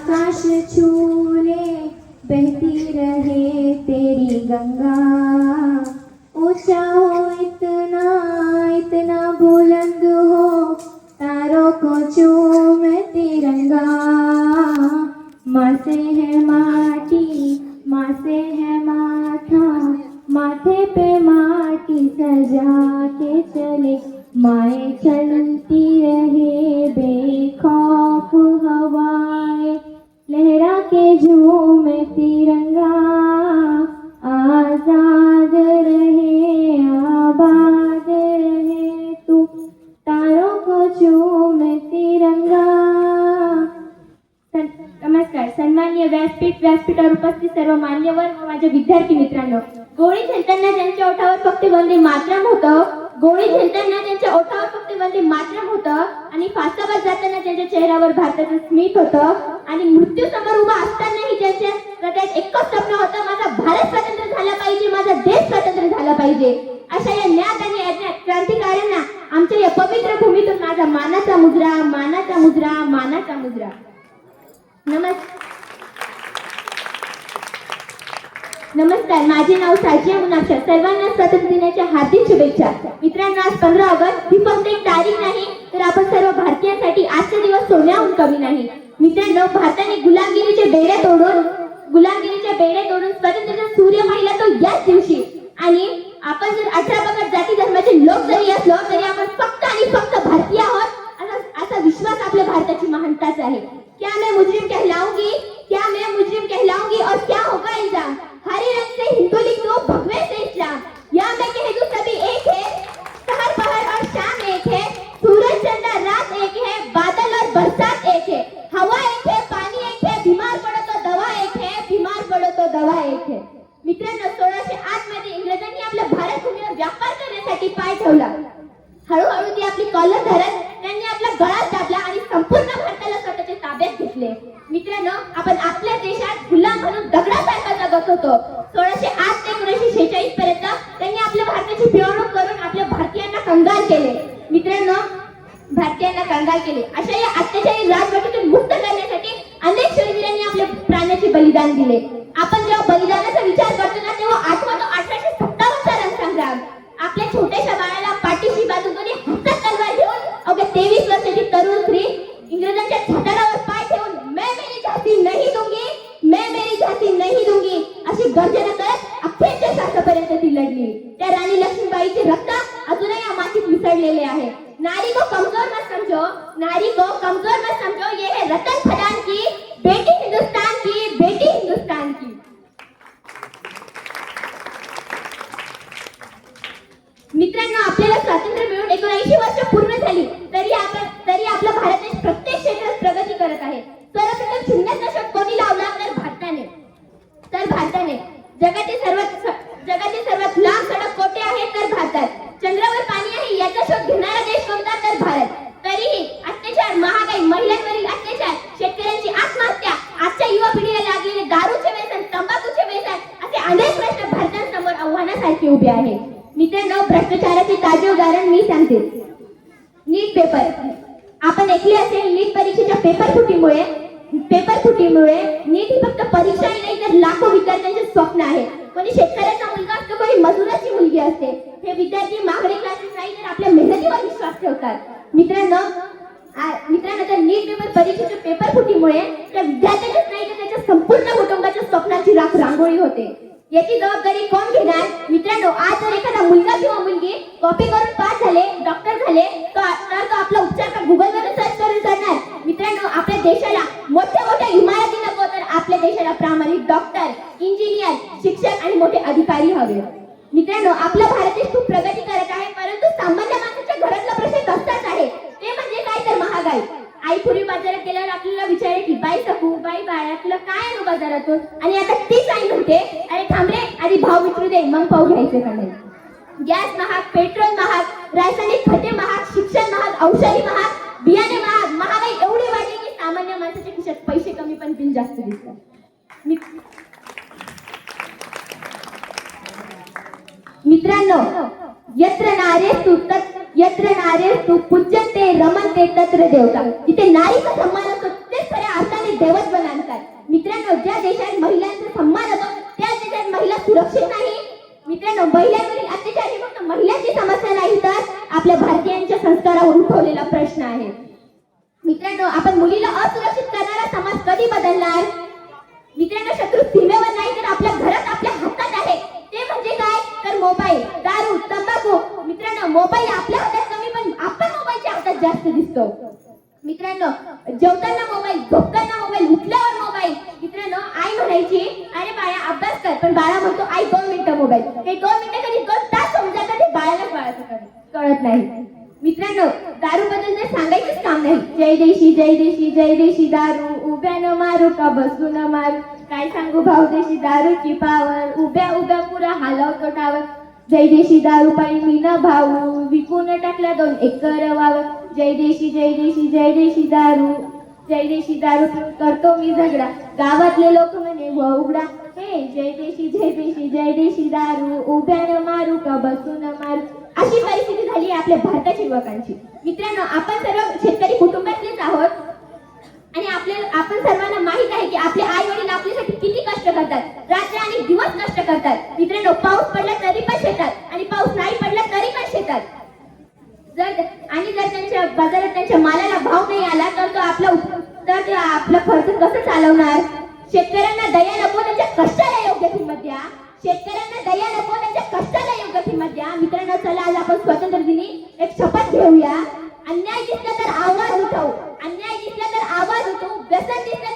आकाश छूले बहती रहे तेरी गंगा, ऊंचा हो इतना इतना बुलंद हो तारों को चूमे तिरंगा। माँ से है माटी, माँ से है माथा, माथे पे माटी सजा के चले, माए चलती रहे बेखौफ हवाएं, लहरा के झूमे तिरंगा, आजाद रहे आबाद रहे तू, तारों को चूमे तिरंगा। नमस्कार. सन्माननीय व्यासपीठावर उपस्थित सर्व मान्यवर व माझे विद्यार्थी मित्रांनो, गोळी झेलताना त्यांच्या ओठावर फक्त वंदे मातरम होतं, गोळी झेलताना त्यांच्या ओठावर फक्त वंदे मातरम होतं आणि फासावर जाताना त्यांच्या चेहऱ्यावर भारताचं स्मित होतं आणि मृत्यू समोर उभा असतानाही त्यांच्या हृदयात एकच स्वप्न होतं, माझा भारत स्वतंत्र झाला पाहिजे, माझा देश स्वतंत्र झाला पाहिजे. अशा या ज्ञात आणि अज्ञात क्रांतिकाऱ्यांना आमच्या या पवित्र भूमीतून माझा मानाचा मुजरा, मानाचा मुजरा, मानाचा मुजरा. नमस्कार. माझे नाव साजिया मुनाफशा. सर्वांना स्वातंत्र्य दिनाच्या हार्दिक शुभेच्छा. मित्रांनो, आज 15 ऑगस्ट ही फक्त एक तारीख नाही, तर आपण सर्व भारतीयांसाठी आजचा दिवस सोन्याहून कमी नाही. मित्रांनो, भारताने गुलामगिरीचे बेडे तोडून स्वातंत्र्याचा सूर्य पाहिला तो याच दिवशी. आणि आपण जर 18 पगड जाती धर्माचे लोक जरी असलो तरी आपण फक्त आणि फक्त भारतीय आहोत असा विश्वास आपल्या भारताची महानताच आहे. क्या मैं मुजरिम कहलाऊंगी, क्या मैं मुजरिम कहलाऊंगी और क्या होगा इल्जाम, हरे रंग से हिंदू लिख दो भगवे से इस्लाम, या मैं कह दूं सभी एक है, सहर पहर और शाम एक है, सूरज चंद्र रात एक है, बादल और बरसात एक है, हवा एक है, पानी एक है, बीमार पड़ो तो दवा एक है, बीमार पड़ो तो दवा एक है. मित्रांनो, 1608 मध्ये इंग्रजांनी आपल्या भारत भूमीवर व्यापार करण्यासाठी पाय ठेवला. हळूहळू ती आपली कॉलर धरत त्यांनी आपला गळा दाबला आणि संपूर्ण भारताला स्वतःच्या ताब्यात घेतले. मित्रांनो, आपण आपल्या देशात गुलाम म्हणून दगडासारखा जगत होतो. 1608 ते 1946 पर्यंत त्यांनी आपल्या भारताची पिळवणूक करून आपल्या भारतीयांना कंगाल केले. मित्रांनो, भारतीयांना कंगाल केले. अशा या अत्याचारी राजवटीतून मुक्त करण्यासाठी अनेक शूरवीरांनी आपल्या प्राणाचे बलिदान दिले. आपण जेव्हा बलिदानाचा विचार करतो ना, तेव्हा आठवतो 1857 चा रणसंग्राम. आपल्या छोट्याशा बाळाला पाठीशी बाजूने हातात तलवार घेऊन अवघ्या 23 वर्षाची तरुण स्त्री इंग्रजांच्या छाताडावर पाय ठेवून मैं मेरी झांसी नहीं दूंगी, मैं मेरी झांसी नहीं दूंगी अशी गर्जना करत अखेरच्या श्वासापर्यंत ती लढली. त्या राणी लक्ष्मीबाईचे रक्त अजूनही या मातीत मिसळलेले आहे. नारी को कमजोर मत समझो, नारी को कमजोर मत समझो, ये है रतन खदान की बेटी, हिंदुस्तान की बेटी, हिंदुस्तान की. मित्रांनो, आपल्याला स्वातंत्र्य मिळून 79 वर्ष पूर्ण झाली तरी आपला भारत देश प्रत्येक क्षेत्रात प्रगती करत आहे. सर्वप्रथम शून्याचा शोध कोणी लावला तर भारताने. जगातील सर्वात लांब सडक कोठे आहे तर भारतात. चंद्रावर पाणी आहे याचा शोध घेणारा देश कोणता तर भारत. तरीही अत्याचार, महागाई, महिलांवरील अत्याचार, शेतकऱ्यांची आत्महत्या, आजच्या युवा पिढीला लागलेले दारूचे व्यसन, तंबाखूचे व्यसन असे अनेक प्रश्न भारतासमोर आव्हानासारखे उभे आहेत. मित्रांनो, भ्रष्टाचाराचे ताजे उदाहरण मी सांगते. नीट पेपर आपण ऐकले असेल. नीट परीक्षेच्या पेपर फुटीमुळे नीट ही फक्त परीक्षा नाही तर लाखो विद्यार्थ्यांचे स्वप्न आहे. कोणी शेतकऱ्याचा मुलगा असतो, कोणी मजुराची मुलगी असते. हे विद्यार्थी महागडे क्लासेस नाही तर आपल्या मेहनतीवर विश्वास ठेवतात. मित्रांनो, त्या नीट पेपर परीक्षेच्या पेपर फुटीमुळे त्या विद्यार्थ्याच्याच नाही तर त्याच्या संपूर्ण कुटुंबाच्या स्वप्नाची राख रांगोळी होते. याची जबाबदारी कोण घेणार? मित्रांनो, आज जर एखादा मुलगा किंवा मुलगी कॉपी करून पास झाले, डॉक्टर झाले तर तो आपला उपचार का गुगलवर सर्च करून करणार? मित्रांनो, आपल्या देशाला मोठ्या इमारती नको तर आपल्या देशाला प्रामाणिक डॉक्टर, इंजिनियर, शिक्षक आणि मोठे अधिकारी हवे. मित्रांनो, आपला भारत देश खूप प्रगती करत आहे, परंतु सामान्य माणसाच्या घरातला प्रश्न तसाच आहे. ते म्हणजे काय तर महागाई. आई पूर्वी बाजारात गेल्यावर आपल्याला विचारले की बाई सकू, बाई बाळा तुला काय आणू बाजारातून, आणि आता तीच आई म्हणते अरे थांब रे, आधी भाव विचारू दे मग पाव घ्यायचे का नाही. गॅस महाग, पेट्रोल महाग, रासायनिक खते महाग, शिक्षण महाग, औषधी महाग, बियाणे महाग. महागाई एवढी वाढली की सामान्य माणसाच्या खिशात पैसे कमी पण बिल जास्त दिसतात. मित्रांनो, यत्र नारेस्तु पूज्यन्ते रमन्ते तत्र देवता. जिथे नारीचा सन्मान असतो तेच खऱ्या अर्थाने दैवत बनान. दिसतो. मित्रांनो, जेवताना मोबाईल, झोपताना मोबाईल, उठल्यावर मोबाईल. मित्रांनो, आई म्हणायची अरे बाळा अभ्यास कर, पण बाळा म्हणतो आई 2 मिनिटं मोबाईल. हे 2 मिनिटं कधी 2 तास होऊन जातात ते बाळाचं कळत नाही. मित्रांनो, दारू बद्दल तर सांगायचंच काम नाही. जय देशी जय देशी जय देशी दारू, उभ्यानं मारू का बसून मारू. काय सांगू भावदेशी दारूची पावर, उभ्या उभ्या पुरा हलवतो टावर. जय देशी दारू पाणी मी न भाऊ, विकून टाकल्या 2 एकर वावर. जय देशी जय देशी जय देशी दारू, जय देशी दारू करतो मी झगडा. गावातले लोक म्हणे व उघडा. हे जय देशी दारू, उभ्यानं मारू का बसून मारू. अशी परिस्थिती झाली आपल्या भारताच्या युवकांची. मित्रांनो, आपण सर्व शेतकरी कुटुंबातलेच आहोत आणि आपण सर्वांना माहित आहे की आपले आई वडील आपल्यासाठी किती कष्ट करतात, रात्र आणि दिवस कष्ट करतात. मित्रांनो, पाऊस पडला तरी पण शेतात आणि पाऊस नाही पडला तरी पण शेतात. जर त्यांच्या बाजारात त्यांच्या मालाला भाव नाही आला तर ते आपला खर्च कसं चालवणार. शेतकऱ्यांना दया नको, त्यांच्या कष्टाला योग्य किंमत द्या. शेतकऱ्यांना दया नको, त्यांच्या कष्टाला योग्य किंमत द्या. मित्रांनो, चला आज आपण स्वातंत्र्य दिनी एक शपथ घेऊया. अन्याय दिसला तर आवाज उठवू, अन्याय दिसला तर आवाज उठवू, व्यसन दिसलं